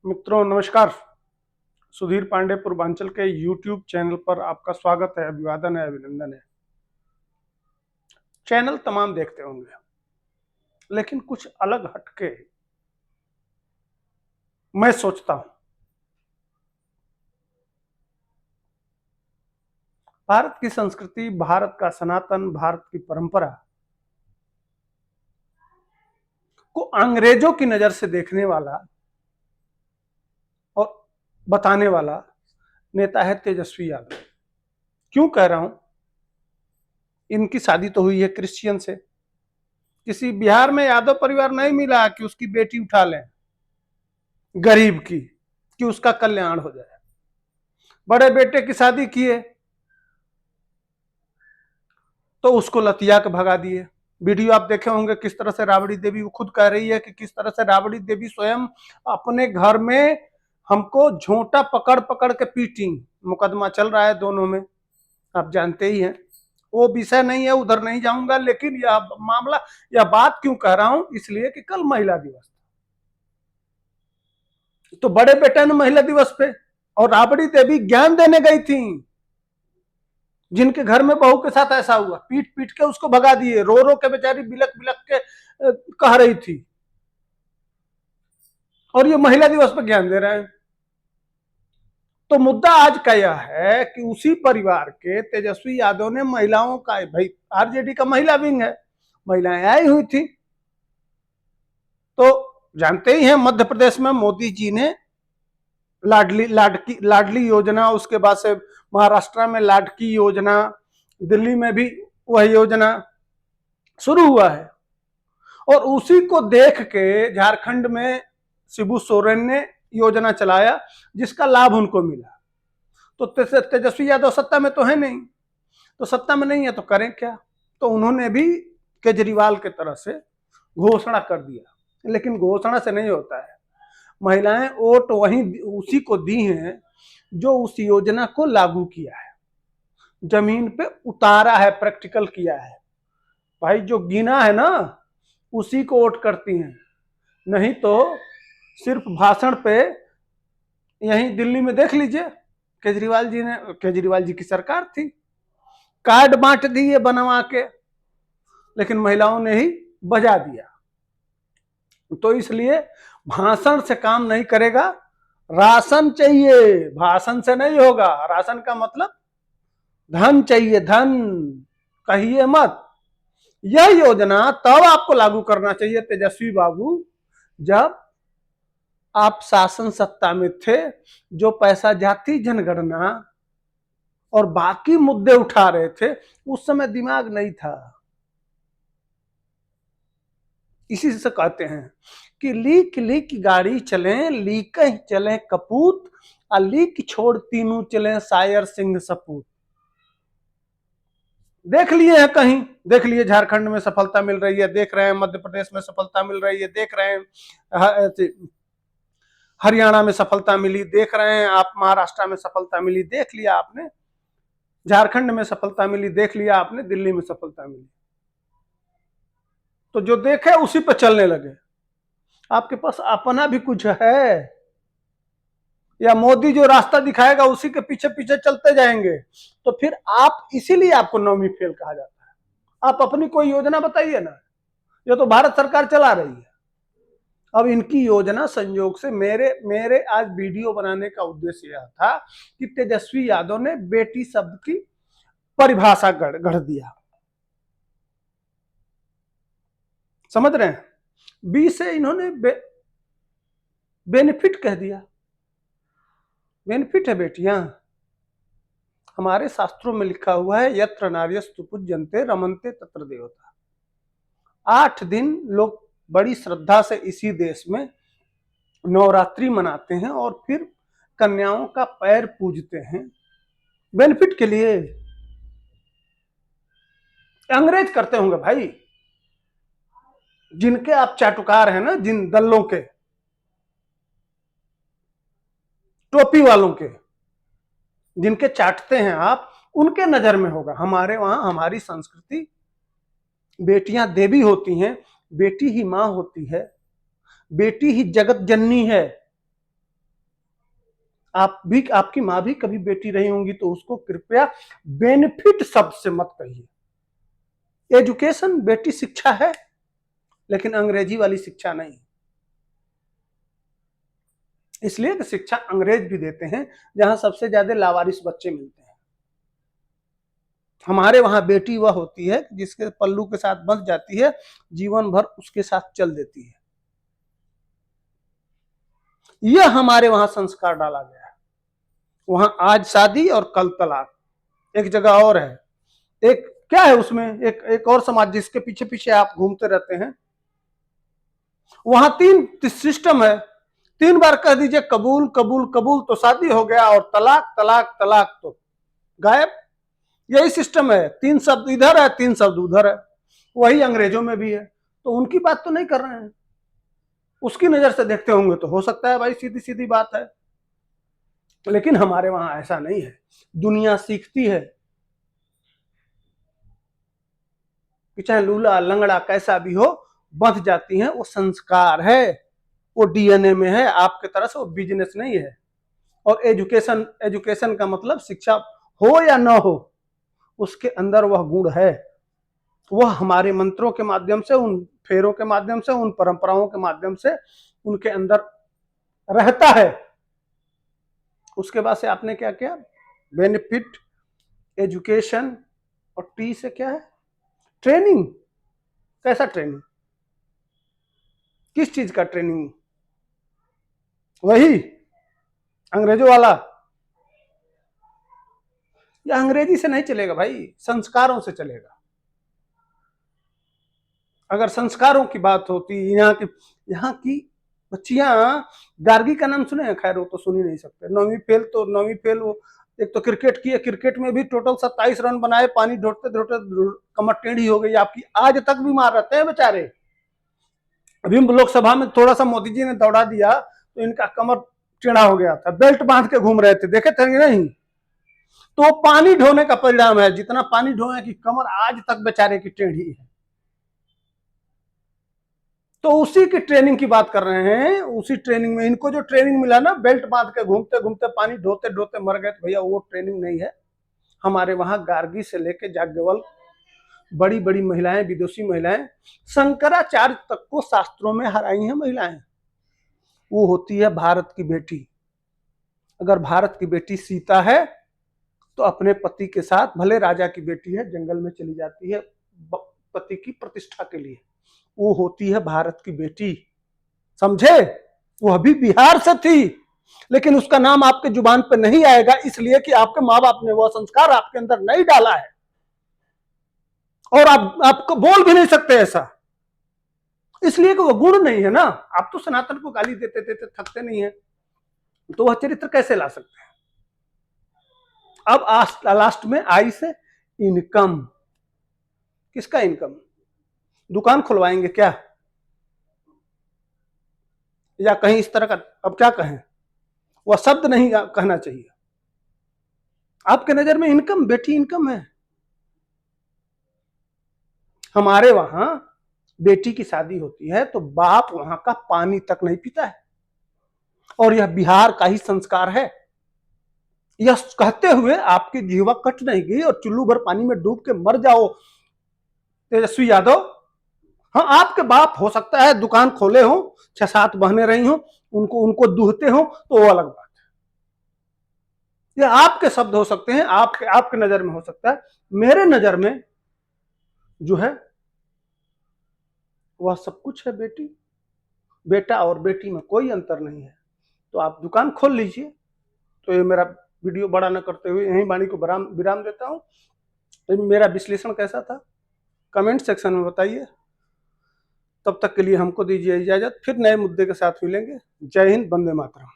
मित्रों नमस्कार। सुधीर पांडे पूर्वांचल के YouTube चैनल पर आपका स्वागत है, अभिवादन है, अभिनंदन है। चैनल तमाम देखते होंगे, लेकिन कुछ अलग हटके मैं सोचता हूं। भारत की संस्कृति, भारत का सनातन, भारत की परंपरा को अंग्रेजों की नजर से देखने वाला और बताने वाला नेता है तेजस्वी यादव। क्यों कह रहा हूं? इनकी शादी तो हुई है क्रिश्चियन से। किसी बिहार में यादव परिवार नहीं मिला कि उसकी बेटी उठा लें गरीब की, कि उसका कल्याण हो जाए। बड़े बेटे की शादी किए तो उसको लतिया के भगा दिए। वीडियो आप देखे होंगे किस तरह से राबड़ी देवी, वो खुद कह रही है कि किस तरह से राबड़ी देवी स्वयं अपने घर में हमको झोंटा पकड़ पकड़ के पीटी। मुकदमा चल रहा है दोनों में, आप जानते ही हैं। वो विषय नहीं है, उधर नहीं जाऊंगा। लेकिन यह मामला, यह बात क्यों कह रहा हूं? इसलिए कि कल महिला दिवस, तो बड़े बेटे ने महिला दिवस पे और राबड़ी देवी ज्ञान देने गई थी। जिनके घर में बहू के साथ ऐसा हुआ, पीट पीट के उसको भगा दिए। रो रो के बेचारी बिलक बिलक के कह रही थी, और ये महिला दिवस पर ज्ञान दे रहे हैं। तो मुद्दा आज का यह है कि उसी परिवार के तेजस्वी यादव ने महिलाओं का, भाई आरजेडी का महिला विंग है, महिलाएं आई हुई थी। तो जानते ही हैं मध्य प्रदेश में मोदी जी ने लाडली योजना, उसके बाद से महाराष्ट्र में लाडकी योजना, दिल्ली में भी वह योजना शुरू हुआ है। और उसी को देख के झारखंड में शिबू सोरेन ने योजना चलाया, जिसका लाभ उनको मिला। तो तेजस्वी यादव सत्ता में तो है नहीं, तो सत्ता में नहीं है तो करें क्या? तो उन्होंने भी केजरीवाल के तरह से घोषणा कर दिया। लेकिन घोषणा से नहीं होता है। महिलाएं वोट वहीं उसी को दी हैं जो उस योजना को लागू किया है, जमीन पे उतारा है, प्रैक्टिकल किया है। भाई जो गिना है ना, उसी को वोट करती हैं। नहीं तो सिर्फ भाषण पे, यहीं दिल्ली में देख लीजिए, केजरीवाल जी की सरकार थी, कार्ड बांट दिए बनवा के, लेकिन महिलाओं ने ही बजा दिया। तो इसलिए भाषण से काम नहीं करेगा, राशन चाहिए। भाषण से नहीं होगा। राशन का मतलब धन चाहिए, धन, कहिए मत। यह योजना तब आपको लागू करना चाहिए तेजस्वी बाबू, जब आप शासन सत्ता में थे। जो पैसा जाति जनगणना और बाकी मुद्दे उठा रहे थे, उस समय दिमाग नहीं था। इसी से कहते हैं कि लीक लीक गाड़ी चले, लीक ही चले कपूत, और लीक छोड़ तीनों चले शायर सिंह सपूत। देख लिए हैं कहीं, देख लिए झारखंड में सफलता मिल रही है, देख रहे हैं मध्य प्रदेश में सफलता मिल रही है, देख रहे हैं हरियाणा में सफलता मिली, देख रहे हैं आप महाराष्ट्र में सफलता मिली, देख लिया आपने झारखंड में सफलता मिली, देख लिया आपने दिल्ली में सफलता मिली। तो जो देखे उसी पर चलने लगे। आपके पास अपना भी कुछ है, या मोदी जो रास्ता दिखाएगा उसी के पीछे पीछे चलते जाएंगे? तो फिर आप, इसीलिए आपको नौवीं फेल कहा जाता है। आप अपनी कोई योजना बताइए ना। ये तो भारत सरकार चला रही है। अब इनकी योजना, संयोग से मेरे आज वीडियो बनाने का उद्देश्य यह था कि तेजस्वी यादव ने बेटी शब्द की परिभाषा गढ़ दिया। समझ रहे हैं? बी से इन्होंने बेनिफिट कह दिया। बेनिफिट है बेटियां। हमारे शास्त्रों में लिखा हुआ है, यत्र नार्यस्तु पूज्यन्ते रमन्ते तत्र देवता। 8 दिन लोग बड़ी श्रद्धा से इसी देश में नवरात्रि मनाते हैं और फिर कन्याओं का पैर पूजते हैं, बेनिफिट के लिए। अंग्रेज करते होंगे भाई, जिनके आप चाटुकार हैं ना, जिन दल्लों के, टोपी वालों के, जिनके चाटते हैं आप, उनके नजर में होगा। हमारे वहां, हमारी संस्कृति, बेटियां देवी होती हैं, बेटी ही मां होती है, बेटी ही जगत जननी है। आप भी, आपकी माँ भी कभी बेटी रही होंगी तो उसको कृपया बेनिफिट शब्द से मत कहिए। एजुकेशन बेटी शिक्षा है, लेकिन अंग्रेजी वाली शिक्षा नहीं। इसलिए कि शिक्षा अंग्रेज भी देते हैं जहां सबसे ज्यादा लावारिस बच्चे मिलते हैं। हमारे वहां बेटी वह होती है जिसके पल्लू के साथ बंध जाती है, जीवन भर उसके साथ चल देती है। यह हमारे वहां संस्कार डाला गया है। वहां आज शादी और कल तलाक। एक जगह और है, एक क्या है उसमें, एक और समाज जिसके पीछे पीछे आप घूमते रहते हैं, वहां तीन सिस्टम है। 3 बार कह दीजिए कबूल कबूल कबूल तो शादी हो गया, और तलाक तलाक तलाक तो गायब। यही सिस्टम है, 3 शब्द इधर है 3 शब्द उधर है। वही अंग्रेजों में भी है। तो उनकी बात तो नहीं कर रहे हैं, उसकी नजर से देखते होंगे तो हो सकता है भाई सीधी सीधी बात है, लेकिन हमारे वहां ऐसा नहीं है। दुनिया सीखती है कि चाहे लूला लंगड़ा कैसा भी हो, बंध जाती है। वो संस्कार है, वो डीएनए में है। आपके तरह से वो बिजनेस नहीं है। और एजुकेशन, एजुकेशन का मतलब शिक्षा हो या ना हो, उसके अंदर वह गुण है। वह हमारे मंत्रों के माध्यम से, उन फेरों के माध्यम से, उन परंपराओं के माध्यम से उनके अंदर रहता है। उसके बाद से आपने क्या किया, बेनिफिट, एजुकेशन, और टी से क्या है, ट्रेनिंग। कैसा ट्रेनिंग, किस चीज का ट्रेनिंग? वही अंग्रेजों वाला। या अंग्रेजी से नहीं चलेगा भाई, संस्कारों से चलेगा। अगर संस्कारों की बात होती, यहाँ की बच्चियां, गार्गी का नाम सुने हैं? खैर वो तो सुन ही नहीं सकते। 9वीं फेल वो। एक तो क्रिकेट की है, क्रिकेट में भी टोटल 27 रन बनाए, पानी ढोटते ढोटते कमर टेढ़ी हो गई आपकी, आज तक बीमार रहते हैं बेचारे। अभी लोकसभा में थोड़ा सा मोदी जी ने दौड़ा दिया तो इनका कमर टेढ़ा हो गया था, बेल्ट बांध के घूम रहे थे, देखे थे नहीं? तो पानी ढोने का परिणाम है, जितना पानी ढोए कि कमर आज तक बेचारे की टेढ़ी है। तो उसी की ट्रेनिंग की बात कर रहे हैं। उसी ट्रेनिंग में इनको जो ट्रेनिंग मिला ना, बेल्ट बांध के घूमते घूमते पानी ढोते ढोते मर गए, तो भैया वो ट्रेनिंग नहीं है। हमारे वहां गार्गी से लेके जाज्ञवल, बड़ी बड़ी महिलाएं, विदुषी महिलाएं, शंकराचार्य तक को शास्त्रों में हराई हैं महिलाएं। वो होती है भारत की बेटी। अगर भारत की बेटी सीता है तो अपने पति के साथ, भले राजा की बेटी है, जंगल में चली जाती है पति की प्रतिष्ठा के लिए। वो होती है भारत की बेटी, समझे? वह भी बिहार से थी, लेकिन उसका नाम आपके जुबान पे नहीं आएगा, इसलिए कि आपके माँ बाप ने वह संस्कार आपके अंदर नहीं डाला है। और आपको बोल भी नहीं सकते ऐसा, इसलिए कि वो गुण नहीं है ना। आप तो सनातन को गाली देते देते थकते नहीं है, तो वह चरित्र कैसे ला सकते हैं? अब लास्ट में आई से इनकम। किसका इनकम? दुकान खुलवाएंगे क्या, या कहीं इस तरह का, अब क्या कहें, वह शब्द नहीं कहना चाहिए। आपके नजर में इनकम, बेटी इनकम है। हमारे वहां बेटी की शादी होती है तो बाप वहां का पानी तक नहीं पीता है, और यह बिहार का ही संस्कार है। यह कहते हुए आपकी जीवा कट नहीं गई और चुल्लू भर पानी में डूब के मर जाओ तेजस्वी यादव। हाँ, आपके बाप हो सकता है दुकान खोले हो, 6-7 बहनें रही हो, उनको उनको दूहते हो, तो वो अलग बात है। ये आपके शब्द हो सकते हैं, आपके नजर में हो सकता है। मेरे नजर में जो है वह सब कुछ है। बेटा और बेटी में कोई अंतर नहीं है। तो आप दुकान खोल लीजिए। तो ये मेरा वीडियो बड़ा न करते हुए यहीं वाणी को विराम देता हूं। तो मेरा विश्लेषण कैसा था, कमेंट सेक्शन में बताइए। तब तक के लिए हमको दीजिए इजाजत, फिर नए मुद्दे के साथ मिलेंगे। जय हिंद, वंदे मातरम।